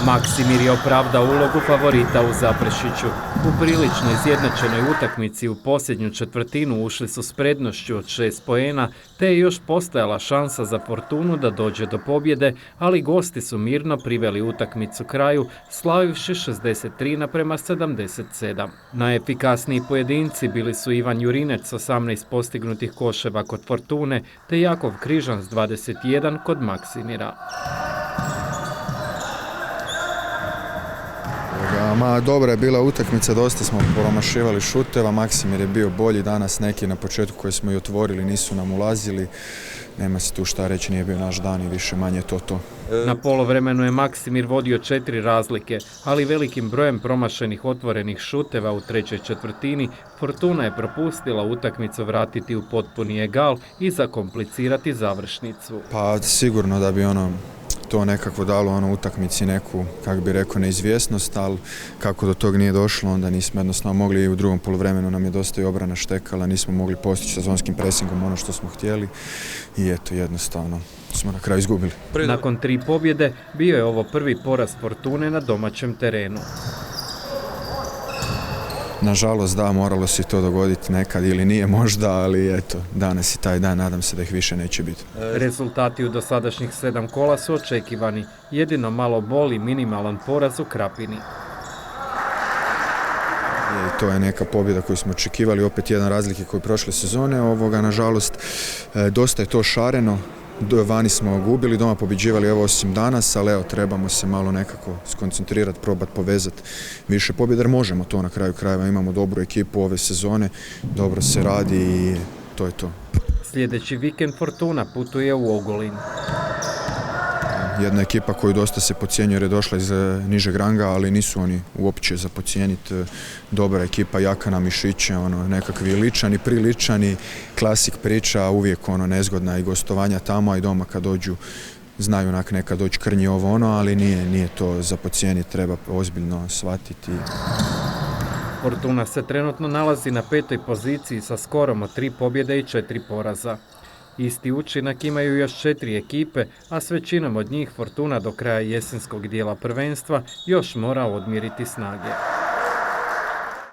Maksimir je opravdao ulogu favorita u Zaprešiću. U prilično izjednačenoj utakmici u posljednju četvrtinu ušli su s prednošću od 6 poena, te je još postojala šansa za Fortunu da dođe do pobjede, ali gosti su mirno priveli utakmicu kraju, slavivši 63:77. Najefikasniji pojedinci bili su Ivan Jurinec s 18 postignutih koševa kod Fortune, te Jakov Križan s 21 kod Maksimira. Dobra je bila utakmica, dosta smo promašivali šuteva, Maksimir je bio bolji danas, neki na početku koje smo i otvorili nisu nam ulazili, nema se tu šta reći, nije bio naš dan i više manje to. Na polovremenu je Maksimir vodio 4 razlike, ali velikim brojem promašenih otvorenih šuteva u trećoj četvrtini Fortuna je propustila utakmicu vratiti u potpuni egal i zakomplicirati završnicu. Pa sigurno da bi to nekako dalo utakmici neku, kako bi rekao, neizvjesnost, ali kako do tog nije došlo, onda nismo jednostavno mogli i u drugom poluvremenu nam je dosta i obrana štekala, nismo mogli postići sa zonskim presingom ono što smo htjeli i eto, jednostavno smo na kraju izgubili. Nakon 3 pobjede bio je ovo prvi poraz Fortune na domaćem terenu. Nažalost, da, moralo se to dogoditi nekad ili nije možda, ali eto, danas je taj dan, nadam se da ih više neće biti. Rezultati u dosadašnjih 7 kola su očekivani, jedino malo boli minimalan poraz u Krapini. To je neka pobjeda koju smo očekivali, opet jedan razlike koji prošle sezone, nažalost, dosta je to šareno. Vani smo gubili, doma pobjeđivali osim danas, ali trebamo se malo nekako skoncentrirati, probati povezati više pobjeda, jer možemo to na kraju krajeva, imamo dobru ekipu ove sezone, dobro se radi i to je to. Sljedeći vikend Fortuna putuje u Ogulin. Jedna ekipa koju dosta se podcjenjuje jer je došla iz nižeg ranga, ali nisu oni uopće za podcijeniti. Dobra ekipa, jaka na mišiće, nekakvi ličani, priličani, klasik priča, uvijek nezgodna i gostovanja tamo, a i doma kad dođu znaju nekad doći krnji ali nije to za podcijeniti, treba ozbiljno shvatiti. Fortuna se trenutno nalazi na 5. poziciji sa skorom od 3 pobjede i 4 poraza. Isti učinak imaju još 4 ekipe, a s većinom od njih Fortuna do kraja jesenskog dijela prvenstva još mora odmjeriti snage.